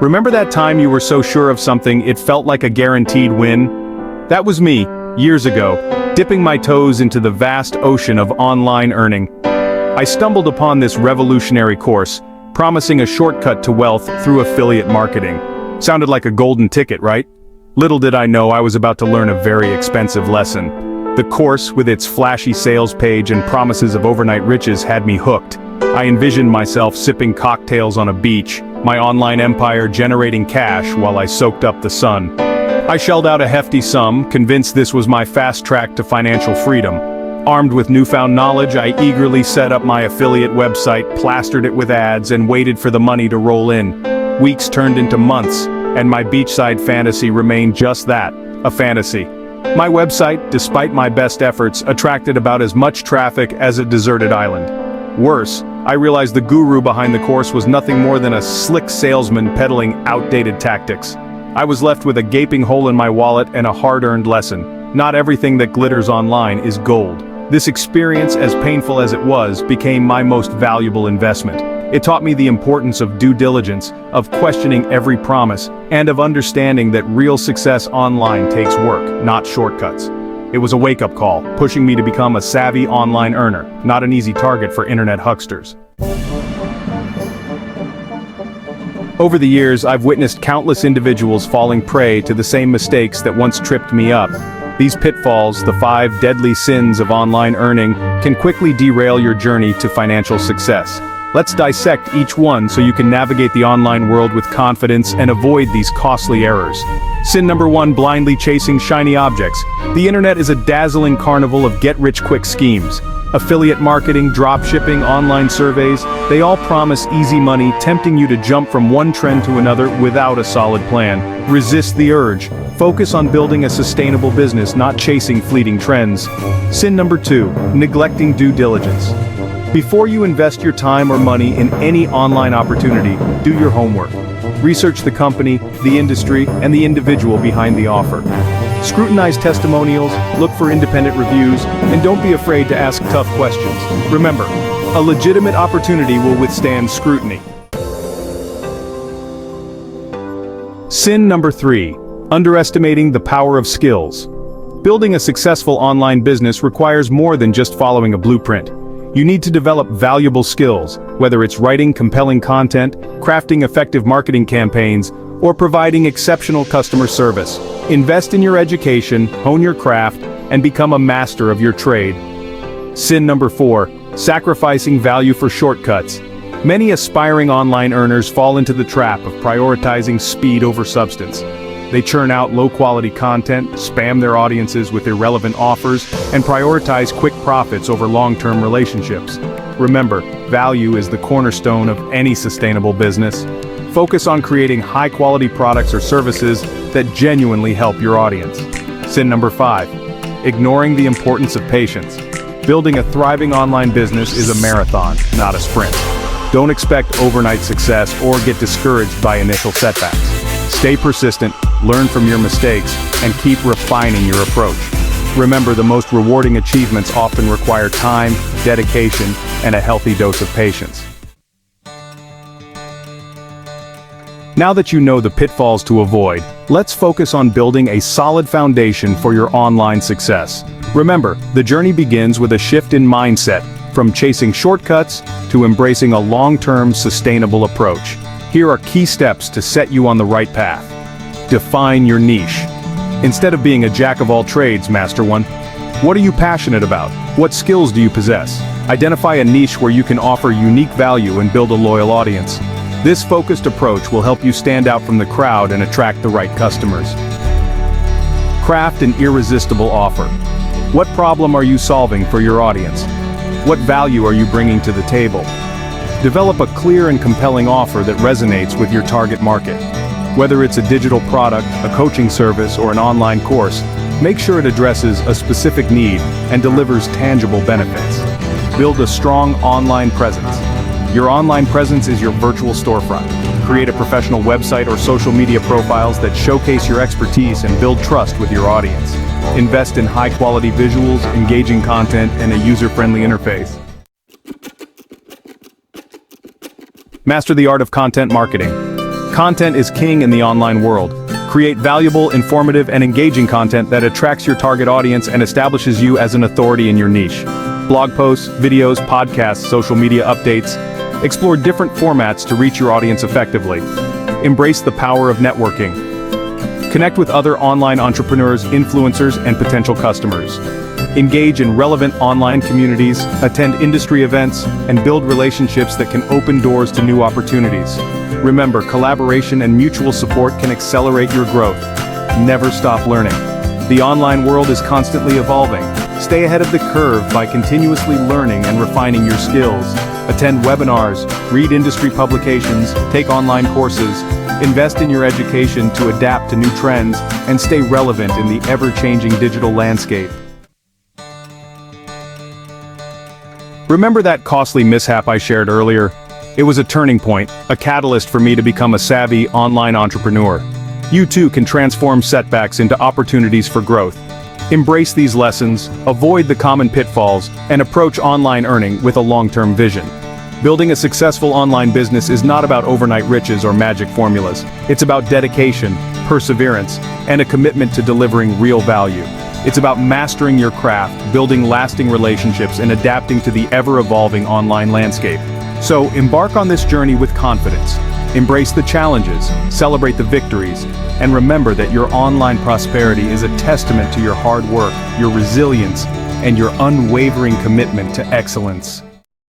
Remember that time you were so sure of something it felt like a guaranteed win? That was me, years ago, dipping my toes into the vast ocean of online earning. I stumbled upon this revolutionary course, promising a shortcut to wealth through affiliate marketing. Sounded like a golden ticket, right? Little did I know I was about to learn a very expensive lesson. The course, with its flashy sales page and promises of overnight riches, had me hooked. I envisioned myself sipping cocktails on a beach, my online empire generating cash while I soaked up the sun. I shelled out a hefty sum, convinced this was my fast track to financial freedom. Armed with newfound knowledge, I eagerly set up my affiliate website, plastered it with ads, and waited for the money to roll in. Weeks turned into months, and my beachside fantasy remained just that, a fantasy. My website, despite my best efforts, attracted about as much traffic as a deserted island. Worse, I realized the guru behind the course was nothing more than a slick salesman peddling outdated tactics. I was left with a gaping hole in my wallet and a hard-earned lesson. Not everything that glitters online is gold. This experience, as painful as it was, became my most valuable investment. It taught me the importance of due diligence, of questioning every promise, and of understanding that real success online takes work, not shortcuts. It was a wake-up call, pushing me to become a savvy online earner, not an easy target for internet hucksters. Over the years, I've witnessed countless individuals falling prey to the same mistakes that once tripped me up. These pitfalls, the 5 deadly sins of online earning, can quickly derail your journey to financial success. Let's dissect each one so you can navigate the online world with confidence and avoid these costly errors. Sin number 1: blindly chasing shiny objects. The internet is a dazzling carnival of get-rich-quick schemes. Affiliate marketing, dropshipping, online surveys, they all promise easy money, tempting you to jump from one trend to another without a solid plan. Resist the urge. Focus on building a sustainable business, not chasing fleeting trends. Sin number 2: neglecting due diligence. Before you invest your time or money in any online opportunity, do your homework. Research the company, the industry, and the individual behind the offer. Scrutinize testimonials, look for independent reviews, and don't be afraid to ask tough questions. Remember, a legitimate opportunity will withstand scrutiny. Sin number 3: underestimating the power of skills. Building a successful online business requires more than just following a blueprint. You need to develop valuable skills, whether it's writing compelling content, crafting effective marketing campaigns, or providing exceptional customer service. Invest in your education, hone your craft, and become a master of your trade. Sin number 4: sacrificing value for shortcuts. Many aspiring online earners fall into the trap of prioritizing speed over substance. They churn out low-quality content, spam their audiences with irrelevant offers, and prioritize quick profits over long-term relationships. Remember, value is the cornerstone of any sustainable business. Focus on creating high-quality products or services that genuinely help your audience. Sin number 5: ignoring the importance of patience. Building a thriving online business is a marathon, not a sprint. Don't expect overnight success or get discouraged by initial setbacks. Stay persistent, learn from your mistakes, and keep refining your approach. Remember, the most rewarding achievements often require time, dedication, and a healthy dose of patience. Now that you know the pitfalls to avoid, let's focus on building a solid foundation for your online success. Remember, the journey begins with a shift in mindset, from chasing shortcuts to embracing a long-term, sustainable approach. Here are key steps to set you on the right path. Define your niche. Instead of being a jack-of-all-trades, Master One, what are you passionate about? What skills do you possess? Identify a niche where you can offer unique value and build a loyal audience. This focused approach will help you stand out from the crowd and attract the right customers. Craft an irresistible offer. What problem are you solving for your audience? What value are you bringing to the table? Develop a clear and compelling offer that resonates with your target market. Whether it's a digital product, a coaching service, or an online course, make sure it addresses a specific need and delivers tangible benefits. Build a strong online presence. Your online presence is your virtual storefront. Create a professional website or social media profiles that showcase your expertise and build trust with your audience. Invest in high-quality visuals, engaging content, and a user-friendly interface. Master the art of content marketing. Content is king in the online world. Create valuable, informative, and engaging content that attracts your target audience and establishes you as an authority in your niche. Blog posts, videos, podcasts, social media updates. Explore different formats to reach your audience effectively. Embrace the power of networking. Connect with other online entrepreneurs, influencers, and potential customers. Engage in relevant online communities, attend industry events, and build relationships that can open doors to new opportunities. Remember, collaboration and mutual support can accelerate your growth. Never stop learning. The online world is constantly evolving. Stay ahead of the curve by continuously learning and refining your skills. Attend webinars, read industry publications, take online courses, invest in your education to adapt to new trends, and stay relevant in the ever-changing digital landscape. Remember that costly mishap I shared earlier? It was a turning point, a catalyst for me to become a savvy online entrepreneur. You too can transform setbacks into opportunities for growth. Embrace these lessons, avoid the common pitfalls, and approach online earning with a long-term vision. Building a successful online business is not about overnight riches or magic formulas. It's about dedication, perseverance, and a commitment to delivering real value. It's about mastering your craft, building lasting relationships, and adapting to the ever-evolving online landscape. So, embark on this journey with confidence. Embrace the challenges, celebrate the victories, and remember that your online prosperity is a testament to your hard work, your resilience, and your unwavering commitment to excellence.